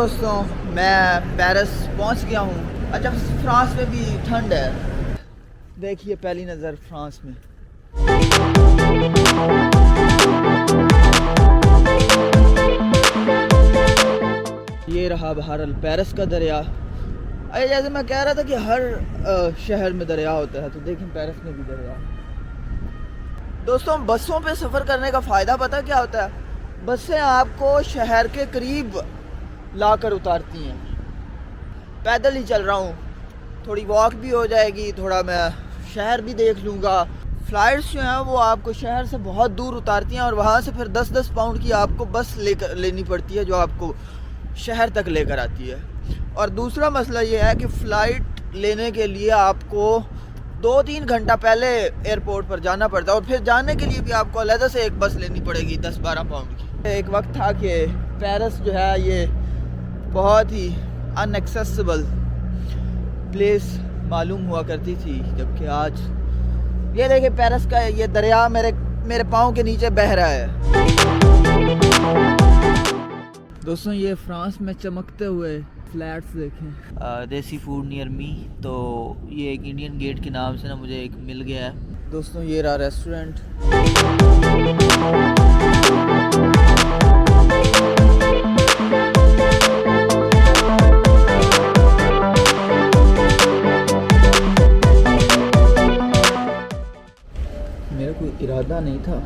दोस्तों, मैं पेरिस पहुंच गया हूं। अच्छा, फ्रांस में भी ठंड है। देखिए पहली नज़र फ्रांस में। ये रहा बहरहाल पेरिस का दरिया। अरे जैसे मैं कह रहा था कि हर शहर में दरिया होता है, तो देखें पेरिस में भी दरिया। दोस्तों, बसों पे सफ़र करने का फ़ायदा पता क्या होता है? बसें आपको शहर के करीब लाकर उतारती हैं। पैदल ही चल रहा हूँ, थोड़ी वॉक भी हो जाएगी, थोड़ा मैं शहर भी देख लूँगा। फ़्लाइट्स जो हैं वो आपको शहर से बहुत दूर उतारती हैं और वहाँ से फिर 10-10 पाउंड की आपको बस लेनी पड़ती है, जो आपको शहर तक लेकर आती है। और दूसरा मसला ये है कि फ़्लाइट लेने के लिए आपको 2-3 घंटा पहले एयरपोर्ट पर जाना पड़ता है, और फिर जाने के लिए भी आपको अलग से एक बस लेनी पड़ेगी 10-12 पाउंड की। एक वक्त था कि पेरिस जो है ये बहुत ही अनएक्सेसिबल प्लेस मालूम हुआ करती थी, जबकि आज ये देखिए पेरिस का ये दरिया मेरे पाँव के नीचे बह रहा है। दोस्तों, ये फ्रांस में चमकते हुए फ्लैट्स देखें। देसी फूड नियर मी, तो ये एक इंडियन गेट के नाम से ना मुझे एक मिल गया है। दोस्तों, ये रहा रेस्टोरेंट। मेरा कोई इरादा नहीं था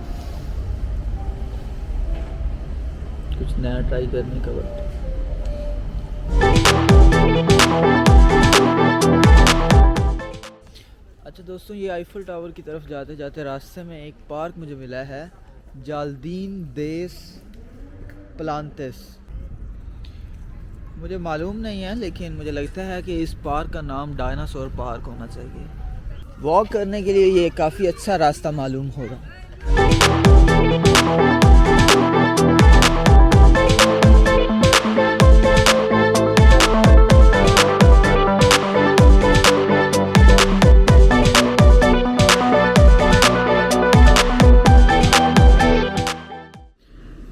कुछ नया ट्राई करने का, बट अच्छा दोस्तों, ये आईफल टावर की तरफ जाते जाते रास्ते में एक पार्क मुझे मिला है, जार्डिन देस प्लांटेस। मुझे मालूम नहीं है, लेकिन मुझे लगता है कि इस पार्क का नाम डायनासोर पार्क होना चाहिए। वॉक करने के लिए ये काफ़ी अच्छा रास्ता मालूम होगा।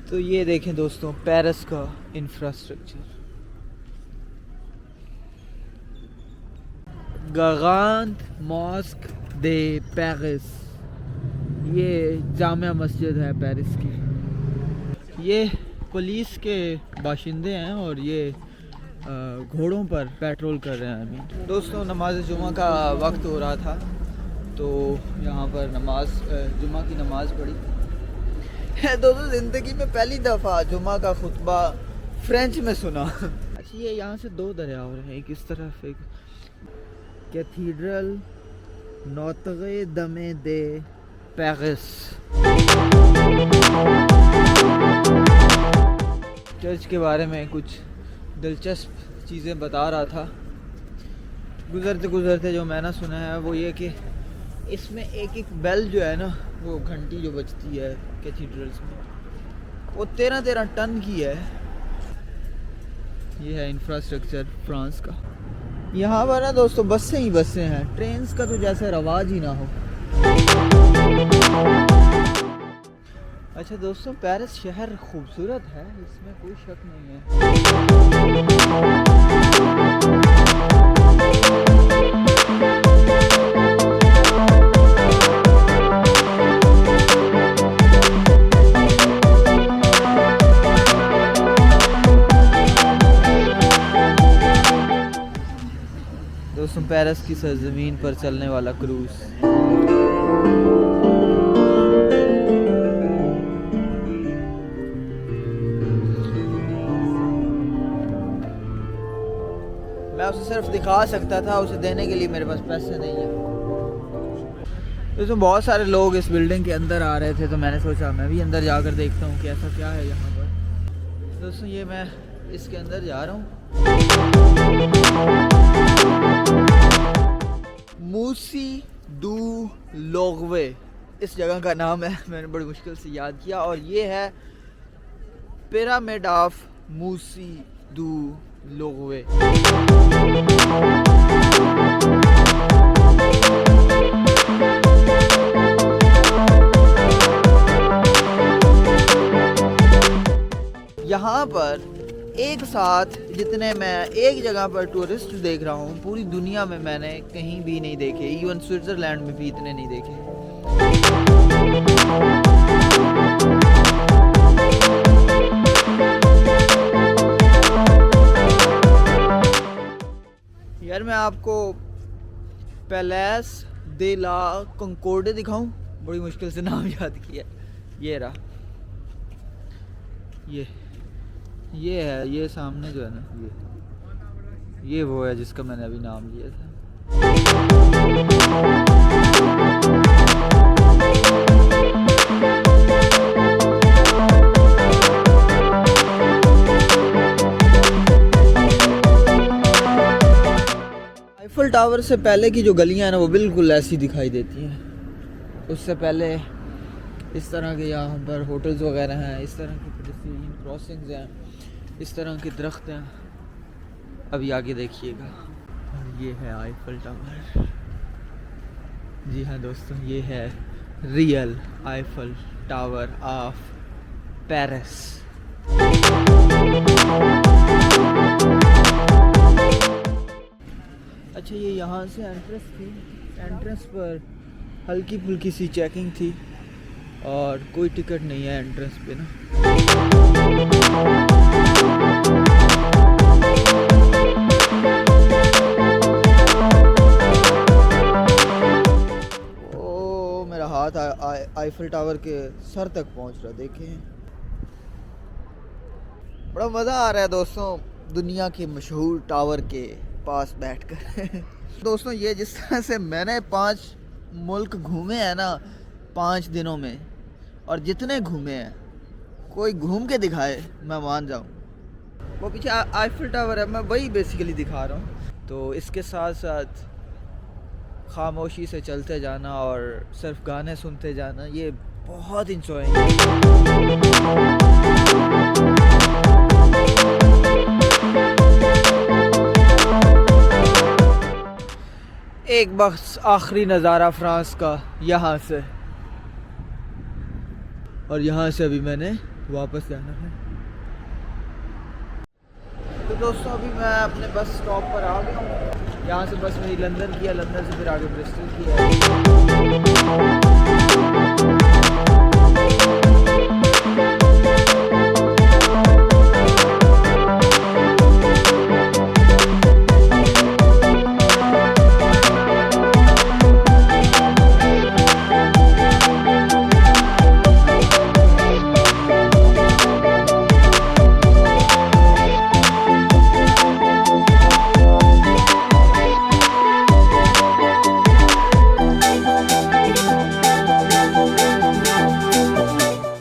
तो ये देखें दोस्तों, पेरिस का इंफ्रास्ट्रक्चर। गागांत मॉस्क दे पेरिस, ये जामिया मस्जिद है पेरिस की। ये पुलिस के बाशिंदे हैं और ये घोड़ों पर पेट्रोल कर रहे हैं। दोस्तों, नमाज जुमा का वक्त हो रहा था, तो यहाँ पर जुमा की नमाज पढ़ी। दोस्तों, ज़िंदगी में पहली दफ़ा जुमा का खुतबा फ्रेंच में सुना। अच्छा, ये यहाँ से दो दरिया हो रहे हैं, एक इस तरफ, एक कैथीड्रल नोत्रे दमे दे पेरिस। चर्च के बारे में कुछ दिलचस्प चीज़ें बता रहा था। गुज़रते गुज़रते जो मैंने सुना है वो ये कि इसमें एक बेल जो है ना, वो घंटी जो बजती है कैथीड्रल्स में, वो 13-13 टन की है। ये है इंफ्रास्ट्रक्चर फ्रांस का। यहाँ पर ना दोस्तों बसें ही बसें हैं, ट्रेन्स का तो जैसे रवाज ही ना हो। अच्छा दोस्तों, पेरिस शहर खूबसूरत है, इसमें कोई शक नहीं है। दोस्तों, पेरिस की सरजमीन पर चलने वाला क्रूज। मैं उसे सिर्फ दिखा सकता था, उसे देने के लिए मेरे पास पैसे नहीं है। दोस्तों, बहुत सारे लोग इस बिल्डिंग के अंदर आ रहे थे, तो मैंने सोचा मैं भी अंदर जाकर देखता हूँ कि ऐसा क्या है यहाँ पर। दोस्तों, ये मैं इसके अंदर जा रहा हूँ। मूसी डू लोगवे इस जगह का नाम है, मैंने बड़ी मुश्किल से याद किया। और ये है पिरामिड ऑफ मूसी डू लोगवे। यहाँ पर एक साथ जितने मैं एक जगह पर टूरिस्ट देख रहा हूँ पूरी दुनिया में मैंने कहीं भी नहीं देखे, इवन स्विट्ज़रलैंड में भी इतने नहीं देखे। यार मैं आपको पैलेस दे ला कंकोर्डे दिखाऊं, बड़ी मुश्किल से नाम याद किया। ये रहा, ये है, ये सामने जो है ना, ये वो है जिसका मैंने अभी नाम लिया था। आईफल टावर से पहले की जो गलियां हैं ना वो बिल्कुल ऐसी दिखाई देती हैं। उससे पहले इस तरह के यहाँ पर होटल्स वगैरह हैं, इस तरह की पेडेस्ट्रियन क्रॉसिंग्स हैं, इस तरह के दरख्त हैं। अभी आगे देखिएगा, और ये है आईफल टावर। जी हाँ दोस्तों, ये है real Eiffel tower of Paris. अच्छा, ये यहाँ से एंट्रेंस थी। एंट्रेंस पर हल्की फुल्की सी चेकिंग थी और कोई टिकट नहीं है एंट्रेंस पे ना। ओ मेरा हाथ आईफल टावर के सर तक पहुंच रहा, देखें। बड़ा मज़ा आ रहा है दोस्तों दुनिया के मशहूर टावर के पास बैठकर। दोस्तों ये जिस तरह से मैंने 5 मुल्क घूमे हैं ना 5 दिनों में, और जितने घूमे हैं कोई घूम के दिखाए मैं मान जाऊं। वो पीछे आईफल टावर है, मैं वही बेसिकली दिखा रहा हूँ। तो इसके साथ साथ खामोशी से चलते जाना और सिर्फ गाने सुनते जाना, ये बहुत इंजॉय। एक बस आखिरी नज़ारा फ्रांस का यहाँ से, और यहाँ से अभी मैंने वापस जाना है। तो दोस्तों अभी मैं अपने बस स्टॉप पर आ गया हूँ। यहाँ से बस मेरी लंदन की है, लंदन से फिर आगे ब्रिस्टल की है।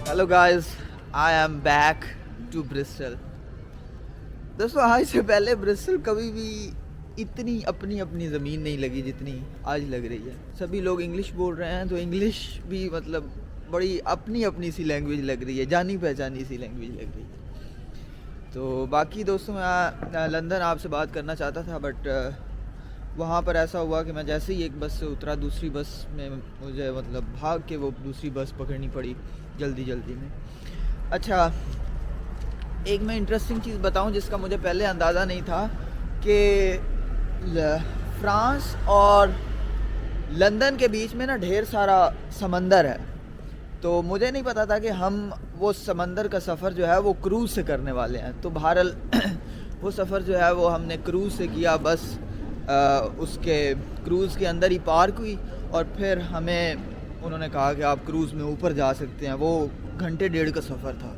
Hello guys, I am back to Bristol. दोस्तों आज से पहले ब्रिस्टल कभी भी इतनी अपनी अपनी ज़मीन नहीं लगी जितनी आज लग रही है। सभी लोग इंग्लिश बोल रहे हैं तो इंग्लिश भी मतलब बड़ी अपनी अपनी सी लैंग्वेज लग रही है, जानी पहचानी सी लैंग्वेज लग रही है। तो बाकी दोस्तों मैं लंदन आपसे बात करना चाहता था, बट वहाँ पर ऐसा हुआ कि मैं जैसे ही एक बस से उतरा दूसरी बस में मुझे मतलब भाग के वो दूसरी बस पकड़नी पड़ी जल्दी में। अच्छा, एक मैं इंटरेस्टिंग चीज़ बताऊं जिसका मुझे पहले अंदाज़ा नहीं था कि फ्रांस और लंदन के बीच में ना ढेर सारा समंदर है। तो मुझे नहीं पता था कि हम वो समंदर का सफ़र जो है वो क्रूज़ से करने वाले हैं। तो बहरहाल वो सफ़र जो है वो हमने क्रूज़ से किया। बस उसके क्रूज़ के अंदर ही पार्क हुई और फिर हमें उन्होंने कहा कि आप क्रूज़ में ऊपर जा सकते हैं। वो घंटे डेढ़ का सफ़र था।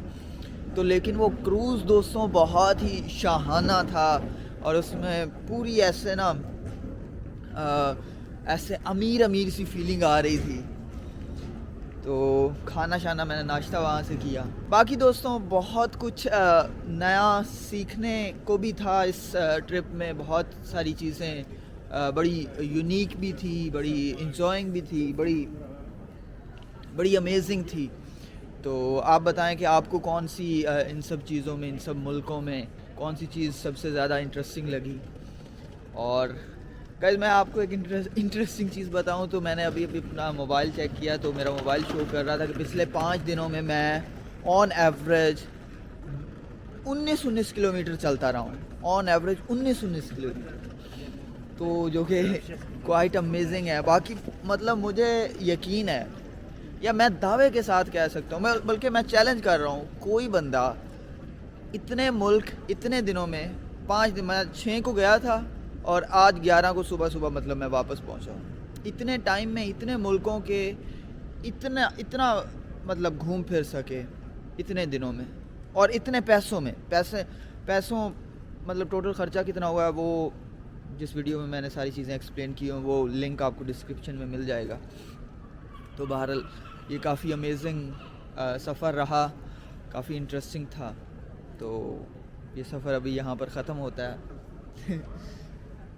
तो लेकिन वो क्रूज़ दोस्तों बहुत ही शाहाना था और उसमें पूरी ऐसे ना ऐसे अमीर सी फीलिंग आ रही थी। तो खाना शाना मैंने नाश्ता वहाँ से किया। बाकी दोस्तों बहुत कुछ नया सीखने को भी था इस ट्रिप में। बहुत सारी चीज़ें बड़ी यूनिक भी थी, बड़ी इंजॉइंग भी थी, बड़ी अमेजिंग थी। तो आप बताएं कि आपको कौन सी इन सब चीज़ों में, इन सब मुल्कों में कौन सी चीज़ सबसे ज़्यादा इंटरेस्टिंग लगी। और गाइस मैं आपको एक इंटरेस्टिंग चीज़ बताऊं तो मैंने अभी अपना मोबाइल चेक किया तो मेरा मोबाइल शो कर रहा था कि पिछले 5 दिनों में मैं ऑन एवरेज 19 किलोमीटर चलता रहा हूँ, ऑन एवरेज 19 किलोमीटर, तो जो कि क्वाइट अमेजिंग है। बाकी मतलब मुझे यकीन है, या मैं दावे के साथ कह सकता हूँ, मैं बल्कि मैं चैलेंज कर रहा हूँ, कोई बंदा इतने मुल्क इतने दिनों में, 5 दिन, मैं 6 को गया था और आज 11 को सुबह सुबह मतलब मैं वापस पहुँचा हूँ। इतने टाइम में इतने मुल्कों के इतना मतलब घूम फिर सके इतने दिनों में, और इतने पैसों में। पैसों मतलब टोटल ख़र्चा कितना हुआ है, वो जिस वीडियो में मैंने सारी चीज़ें एक्सप्लेन की हूँ, वो लिंक आपको डिस्क्रिप्शन में मिल जाएगा। तो बहरहाल ये काफ़ी अमेजिंग सफ़र रहा, काफ़ी इंटरेस्टिंग था। तो ये सफ़र अभी यहाँ पर ख़त्म होता है।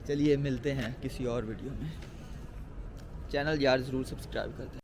चलिए मिलते हैं किसी और वीडियो में। चैनल यार ज़रूर सब्सक्राइब कर दें।